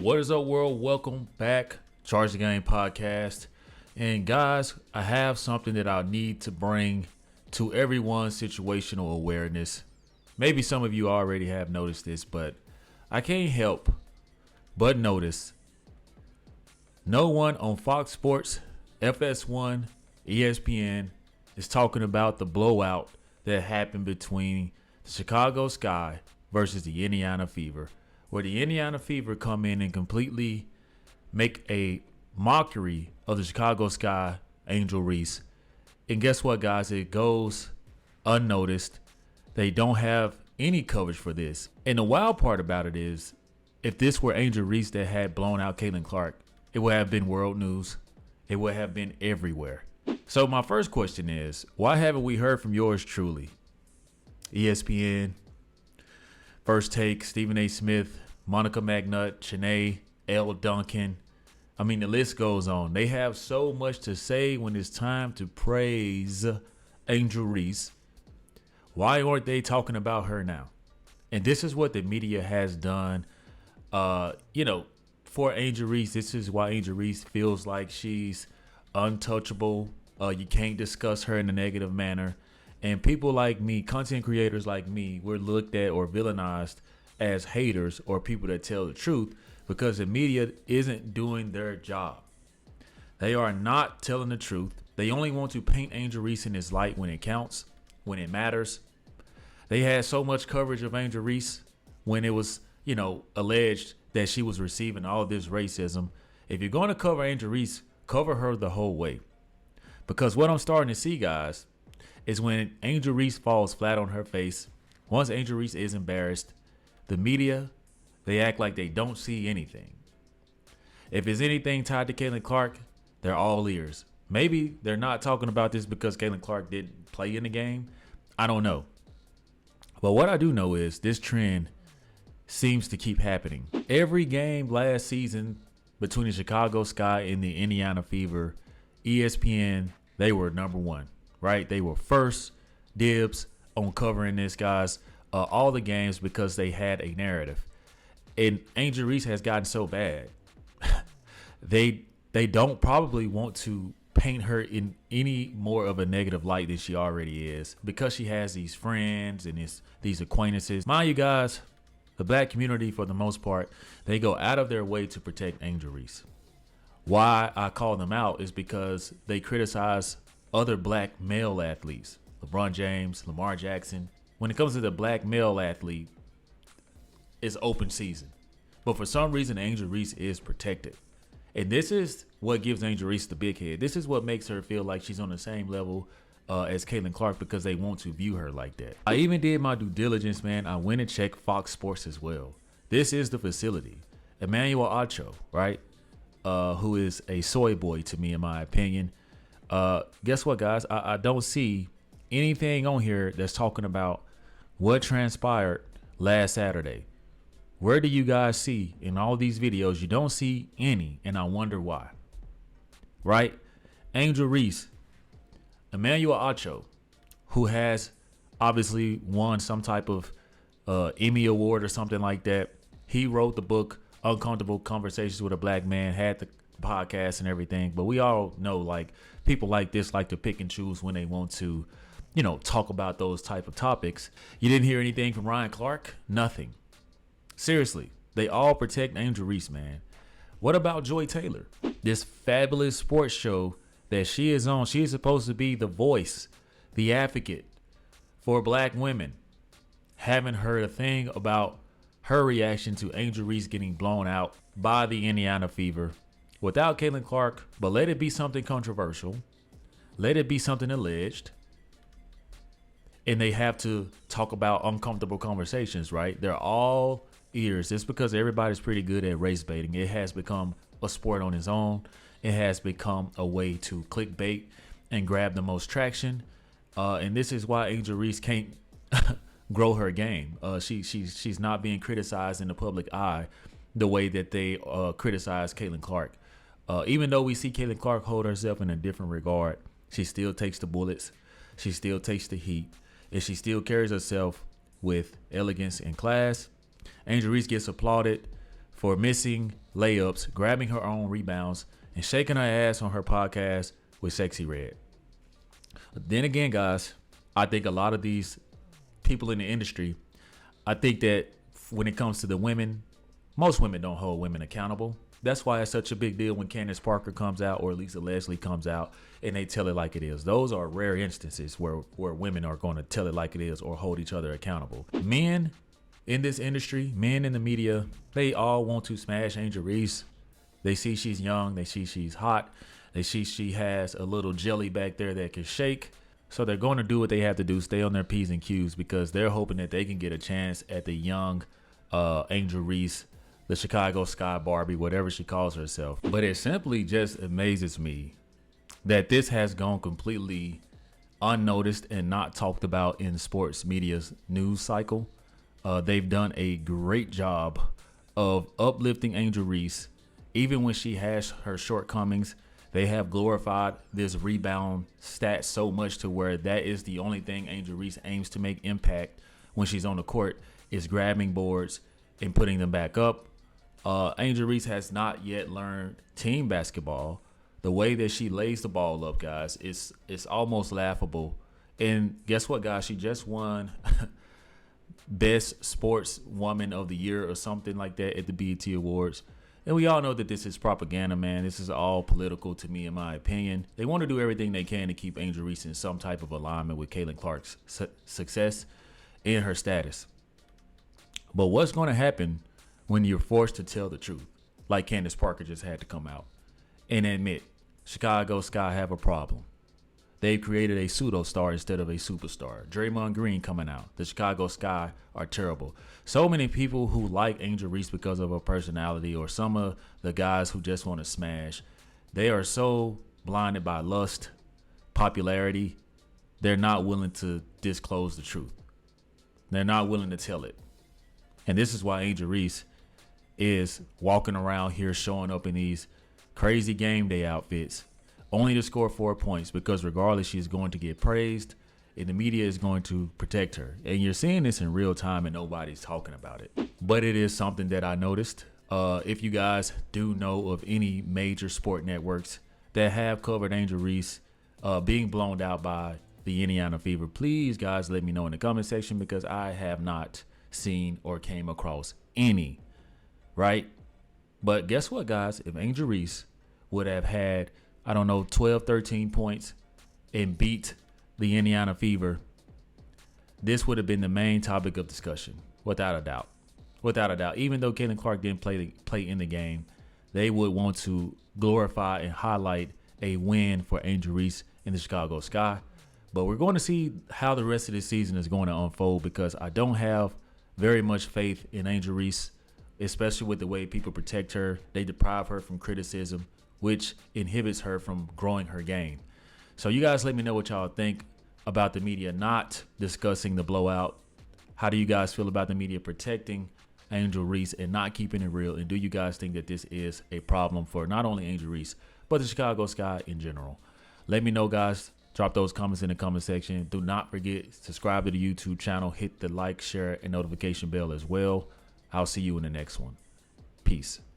What is up, world? Welcome back, Charge the Game podcast. And guys, I have something that I need to bring to everyone's situational awareness. Maybe some of you already have noticed this, but I can't help but notice no one on Fox Sports, FS1, ESPN is talking about the blowout that happened between the Chicago Sky versus the Indiana Fever, where the Indiana Fever come in and completely make a mockery of the Chicago Sky, Angel Reese. And guess what, guys? It goes unnoticed. They don't have any coverage for this. And the wild part about it is, if this were Angel Reese that had blown out Caitlin Clark, it would have been world news. It would have been everywhere. So my first question is, why haven't we heard from yours truly? ESPN, First Take, Stephen A. Smith, Monica McNutt, Shanae, L. Duncan. I mean, the list goes on. They have so much to say when it's time to praise Angel Reese. Why aren't they talking about her now? And this is what the media has done. For Angel Reese, this is why Angel Reese feels like she's untouchable. You can't discuss her in a negative manner. And people like me, content creators like me, we're looked at or villainized as haters or people that tell the truth because the media isn't doing their job. They are not telling the truth. They only want to paint Angel Reese in this light when it counts, when it matters. They had so much coverage of Angel Reese when it was, alleged that she was receiving all this racism. If you're going to cover Angel Reese, cover her the whole way. Because what I'm starting to see, guys, is when Angel Reese falls flat on her face, once Angel Reese is embarrassed, the media, they act like they don't see anything. If it's anything tied to Caitlin Clark, they're all ears. Maybe they're not talking about this because Caitlin Clark didn't play in the game. I don't know. But what I do know is this trend seems to keep happening. Every game last season between the Chicago Sky and the Indiana Fever, ESPN, they were number one, right? They were first dibs on covering this, guys, all the games because they had a narrative. And Angel Reese has gotten so bad. They don't probably want to paint her in any more of a negative light than she already is because she has these friends and these acquaintances. Mind you, guys, the black community, for the most part, they go out of their way to protect Angel Reese. Why I call them out is because they criticize other black male athletes, LeBron James, Lamar Jackson. When it comes to the black male athlete, it's open season. But for some reason, Angel Reese is protected. And this is what gives Angel Reese the big head. This is what makes her feel like she's on the same level as Caitlin Clark because they want to view her like that. I even did my due diligence, man. I went and checked Fox Sports as well. This is the facility. Emmanuel Acho, right? Who is a soy boy to me, in my opinion. Guess what, guys? I don't see anything on here that's talking about what transpired last Saturday. Where do you guys see in all these videos? You don't see any, and I wonder why. Right? Angel Reese, Emmanuel Acho, who has obviously won some type of Emmy Award or something like that. He wrote the book Uncomfortable Conversations with a Black Man, had the podcast and everything. But we all know, like, people like this like to pick and choose when they want to, talk about those type of topics. You didn't hear anything from Ryan Clark? Nothing. Seriously, they all protect Angel Reese, man. What about Joy Taylor? This fabulous sports show that she is on, she is supposed to be the voice, the advocate for black women. Haven't heard a thing about her reaction to Angel Reese getting blown out by the Indiana Fever without Caitlin Clark. But let it be something controversial. Let it be something alleged. And they have to talk about uncomfortable conversations, right? They're all ears. It's because everybody's pretty good at race baiting. It has become a sport on its own. It has become a way to clickbait and grab the most traction. And this is why Angel Reese can't grow her game. She's not being criticized in the public eye the way that they criticize Caitlin Clark. Even though we see Caitlin Clark hold herself in a different regard, she still takes the bullets. She still takes the heat. And she still carries herself with elegance and class. Angel Reese gets applauded for missing layups, grabbing her own rebounds, and shaking her ass on her podcast with Sexy Red. Then again, guys, I think a lot of these people in the industry, I think that when it comes to the women, most women don't hold women accountable. That's why it's such a big deal when Candace Parker comes out or Lisa Leslie comes out and they tell it like it is. Those are rare instances where women are going to tell it like it is or hold each other accountable. Men in this industry, men in the media, they all want to smash Angel Reese. They see she's young. They see she's hot. They see she has a little jelly back there that can shake. So they're going to do what they have to do, stay on their P's and Q's, because they're hoping that they can get a chance at the young Angel Reese, the Chicago Sky Barbie, whatever she calls herself. But it simply just amazes me that this has gone completely unnoticed and not talked about in sports media's news cycle. They've done a great job of uplifting Angel Reese. Even when she has her shortcomings, they have glorified this rebound stat so much to where that is the only thing Angel Reese aims to make impact when she's on the court, is grabbing boards and putting them back up. Angel Reese has not yet learned team basketball. The way that she lays the ball up, guys, it's almost laughable. And guess what, guys? She just won Best Sports Woman of the Year or something like that at the BET Awards. And we all know that this is propaganda, man. This is all political to me, in my opinion. They want to do everything they can to keep Angel Reese in some type of alignment with Caitlin Clark's success and her status. But what's going to happen when you're forced to tell the truth, like Candace Parker just had to come out and admit Chicago Sky have a problem? They've created a pseudo-star instead of a superstar. Draymond Green coming out. The Chicago Sky are terrible. So many people who like Angel Reese because of her personality, or some of the guys who just want to smash, they are so blinded by lust, popularity, they're not willing to disclose the truth. They're not willing to tell it. And this is why Angel Reese is walking around here showing up in these crazy game day outfits only to score 4 points, because regardless, she's going to get praised and the media is going to protect her. And you're seeing this in real time and nobody's talking about it. But it is something that I noticed. If you guys do know of any major sport networks that have covered Angel Reese being blown out by the Indiana Fever, please, guys, let me know in the comment section, because I have not seen or came across any, right? But guess what, guys? If Angel Reese would have had, I don't know, 12, 13 points and beat the Indiana Fever, this would have been the main topic of discussion, without a doubt. Without a doubt. Even though Caitlin Clark didn't play in the game, they would want to glorify and highlight a win for Angel Reese in the Chicago Sky. But we're going to see how the rest of this season is going to unfold, because I don't have very much faith in Angel Reese, especially with the way people protect her. They deprive her from criticism, which inhibits her from growing her game. So you guys let me know what y'all think about the media not discussing the blowout. How do you guys feel about the media protecting Angel Reese and not keeping it real? And do you guys think that this is a problem for not only Angel Reese, but the Chicago Sky in general? Let me know, guys. Drop those comments in the comment section. Do not forget, subscribe to the YouTube channel. Hit the like, share, and notification bell as well. I'll see you in the next one. Peace.